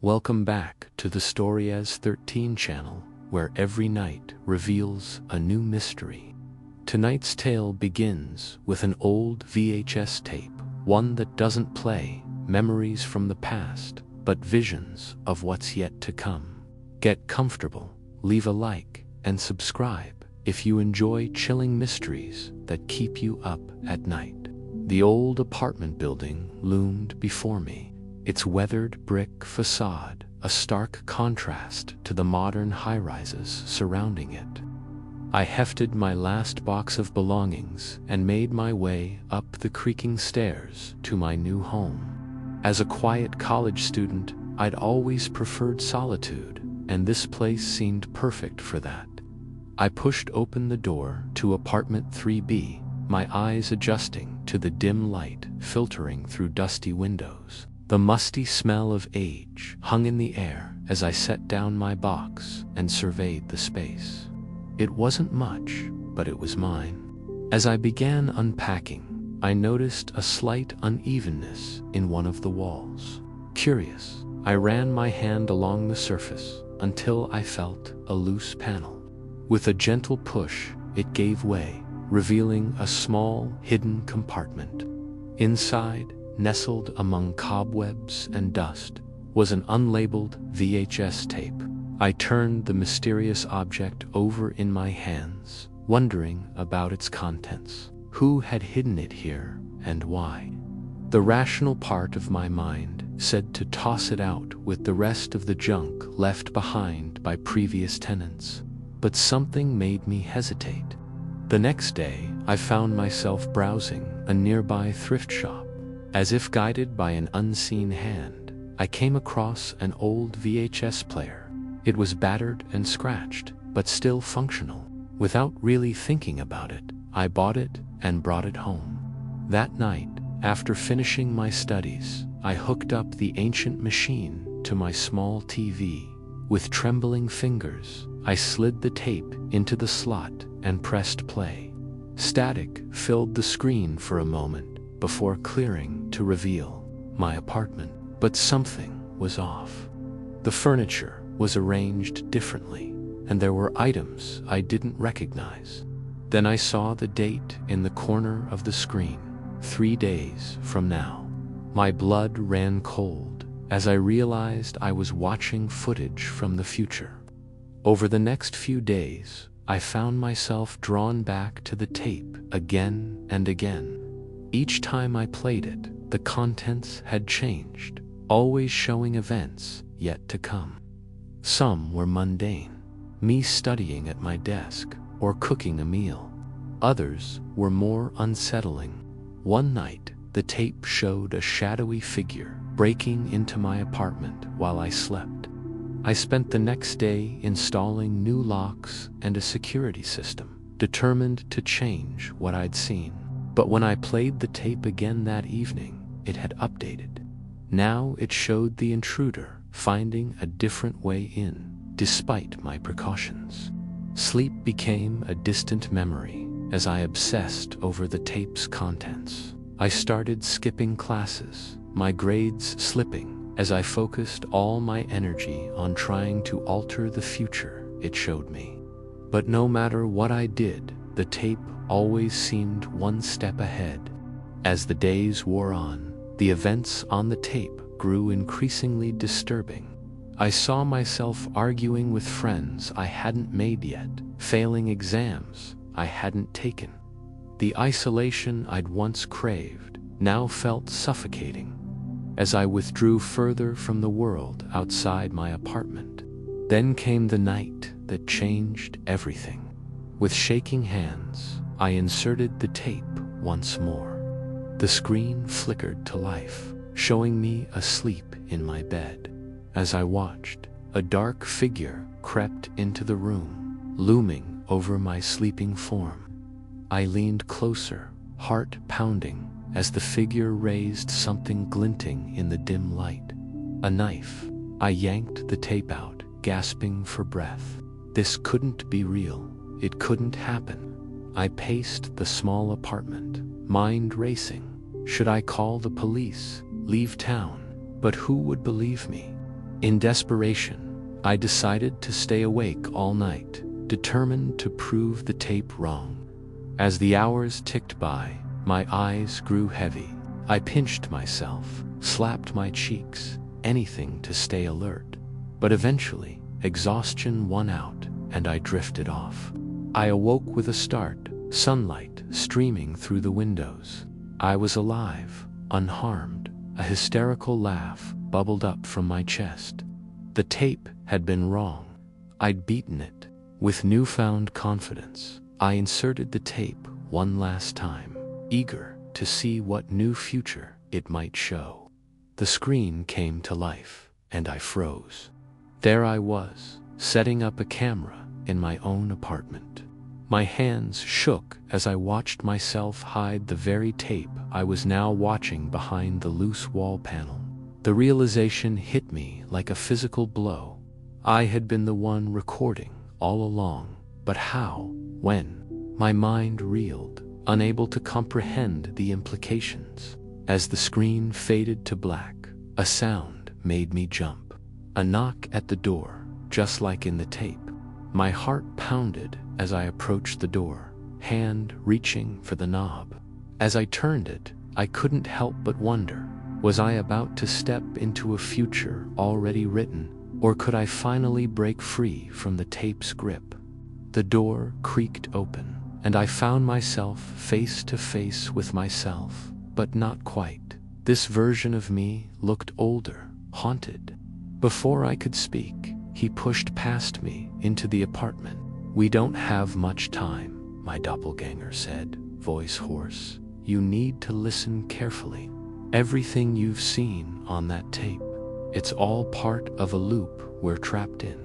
Welcome back to the Story as 13 channel, where every night reveals a new mystery. Tonight's tale begins with an old VHS tape, one that doesn't play memories from the past, but visions of what's yet to come. Get comfortable, leave a like, and subscribe if you enjoy chilling mysteries that keep you up at night. The old apartment building loomed before me, its weathered brick facade a stark contrast to the modern high-rises surrounding it. I hefted my last box of belongings and made my way up the creaking stairs to my new home. As a quiet college student, I'd always preferred solitude, and this place seemed perfect for that. I pushed open the door to apartment 3B, my eyes adjusting to the dim light filtering through dusty windows. The musty smell of age hung in the air as I set down my box and surveyed the space. It wasn't much, but it was mine. As I began unpacking, I noticed a slight unevenness in one of the walls. Curious, I ran my hand along the surface until I felt a loose panel. With a gentle push, it gave way, revealing a small, hidden compartment. Inside, nestled among cobwebs and dust, was an unlabeled VHS tape. I turned the mysterious object over in my hands, wondering about its contents. Who had hidden it here, and why? The rational part of my mind said to toss it out with the rest of the junk left behind by previous tenants, but something made me hesitate. The next day, I found myself browsing a nearby thrift shop. As if guided by an unseen hand, I came across an old VHS player. It was battered and scratched, but still functional. Without really thinking about it, I bought it and brought it home. That night, after finishing my studies, I hooked up the ancient machine to my small TV. With trembling fingers, I slid the tape into the slot and pressed play. Static filled the screen for a moment before clearing to reveal my apartment. But something was off. The furniture was arranged differently, and there were items I didn't recognize. Then I saw the date in the corner of the screen, 3 days from now. My blood ran cold as I realized I was watching footage from the future. Over the next few days, I found myself drawn back to the tape again and again. Each time I played it, the contents had changed, always showing events yet to come. Some were mundane, me studying at my desk or cooking a meal. Others were more unsettling. One night, the tape showed a shadowy figure breaking into my apartment while I slept. I spent the next day installing new locks and a security system, determined to change what I'd seen. But when I played the tape again that evening, it had updated. Now it showed the intruder finding a different way in, despite my precautions. Sleep became a distant memory as I obsessed over the tape's contents. I started skipping classes, my grades slipping as I focused all my energy on trying to alter the future it showed me. But no matter what I did, the tape always seemed one step ahead. As the days wore on, the events on the tape grew increasingly disturbing. I saw myself arguing with friends I hadn't made yet, failing exams I hadn't taken. The isolation I'd once craved now felt suffocating. As I withdrew further from the world outside my apartment, then came the night that changed everything. With shaking hands, I inserted the tape once more. The screen flickered to life, showing me asleep in my bed. As I watched, a dark figure crept into the room, looming over my sleeping form. I leaned closer, heart pounding, as the figure raised something glinting in the dim light. A knife. I yanked the tape out, gasping for breath. This couldn't be real. It couldn't happen. I paced the small apartment, mind racing. Should I call the police, leave town? But who would believe me? In desperation, I decided to stay awake all night, determined to prove the tape wrong. As the hours ticked by, my eyes grew heavy. I pinched myself, slapped my cheeks, anything to stay alert. But eventually, exhaustion won out, and I drifted off. I awoke with a start, sunlight streaming through the windows. I was alive, unharmed. A hysterical laugh bubbled up from my chest. The tape had been wrong. I'd beaten it. With newfound confidence, I inserted the tape one last time, eager to see what new future it might show. The screen came to life, and I froze. There I was, setting up a camera in my own apartment. My hands shook as I watched myself hide the very tape I was now watching behind the loose wall panel. The realization hit me like a physical blow. I had been the one recording all along, but how? When? My mind reeled, unable to comprehend the implications. As the screen faded to black, a sound made me jump. A knock at the door, just like in the tape. My heart pounded as I approached the door, hand reaching for the knob. As I turned it, I couldn't help but wonder, was I about to step into a future already written, or could I finally break free from the tape's grip? The door creaked open, and I found myself face to face with myself, but not quite. This version of me looked older, haunted. Before I could speak, he pushed past me into the apartment. "We don't have much time," my doppelganger said, voice hoarse. "You need to listen carefully. Everything you've seen on that tape, it's all part of a loop we're trapped in."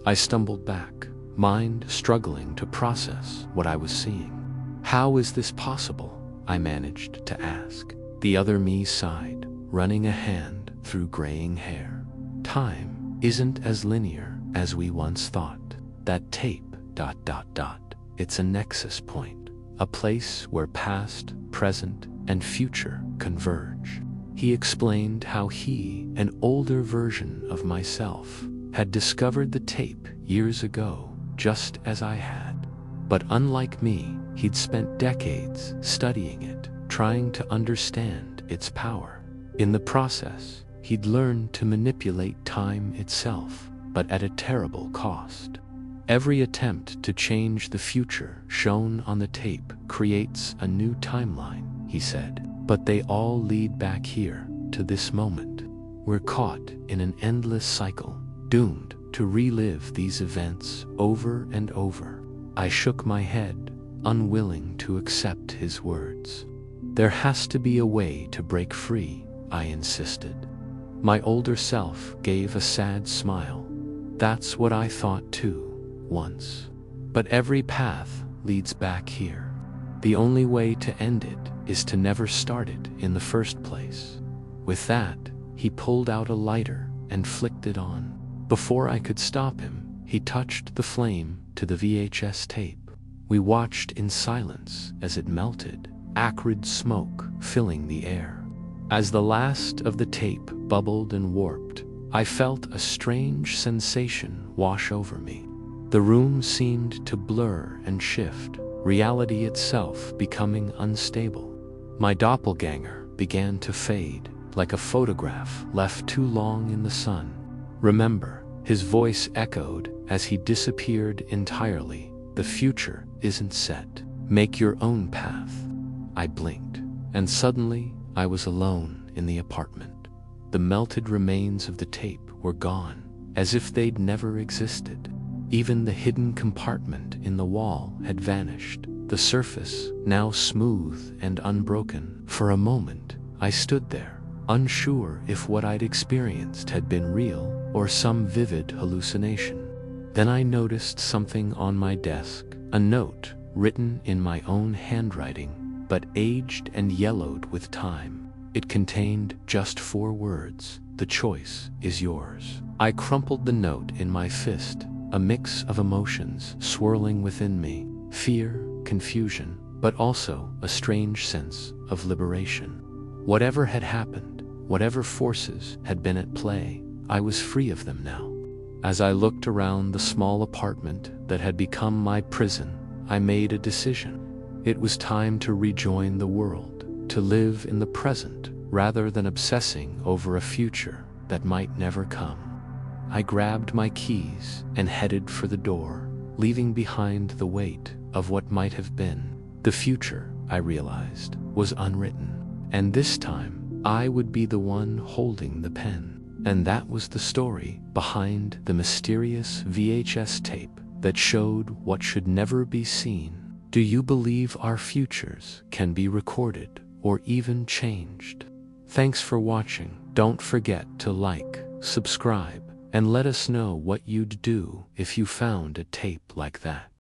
I stumbled back, mind struggling to process what I was seeing. "How is this possible?" I managed to ask. The other me sighed, running a hand through graying hair. "Time isn't as linear as we once thought. That tape, ... It's a nexus point, a place where past, present, and future converge." He explained how he, an older version of myself, had discovered the tape years ago, just as I had. But unlike me, he'd spent decades studying it, trying to understand its power. In the process, he'd learned to manipulate time itself, but at a terrible cost. Every attempt to change the future shown on the tape creates a new timeline, he said, but they all lead back here, to this moment. We're caught in an endless cycle, doomed to relive these events over and over. I shook my head, unwilling to accept his words. "There has to be a way to break free," I insisted. My older self gave a sad smile. "That's what I thought too, once. But every path leads back here. The only way to end it is to never start it in the first place." With that, he pulled out a lighter and flicked it on. Before I could stop him, he touched the flame to the VHS tape. We watched in silence as it melted, acrid smoke filling the air. As the last of the tape bubbled and warped, I felt a strange sensation wash over me. The room seemed to blur and shift, reality itself becoming unstable. My doppelganger began to fade, like a photograph left too long in the sun. "Remember," his voice echoed as he disappeared entirely, "the future isn't set. Make your own path." I blinked, and suddenly I was alone in the apartment. The melted remains of the tape were gone, as if they'd never existed. Even the hidden compartment in the wall had vanished, the surface now smooth and unbroken. For a moment, I stood there, unsure if what I'd experienced had been real or some vivid hallucination. Then I noticed something on my desk, a note written in my own handwriting, but aged and yellowed with time. It contained just 4 words: "The choice is yours." I crumpled the note in my fist, a mix of emotions swirling within me, fear, confusion, but also a strange sense of liberation. Whatever had happened, whatever forces had been at play, I was free of them now. As I looked around the small apartment that had become my prison, I made a decision. It was time to rejoin the world, to live in the present rather than obsessing over a future that might never come. I grabbed my keys and headed for the door, leaving behind the weight of what might have been. The future, I realized, was unwritten, and this time I would be the one holding the pen. And that was the story behind the mysterious VHS tape that showed what should never be seen. Do you believe our futures can be recorded or even changed? Thanks for watching. Don't forget to like, subscribe, and let us know what you'd do if you found a tape like that.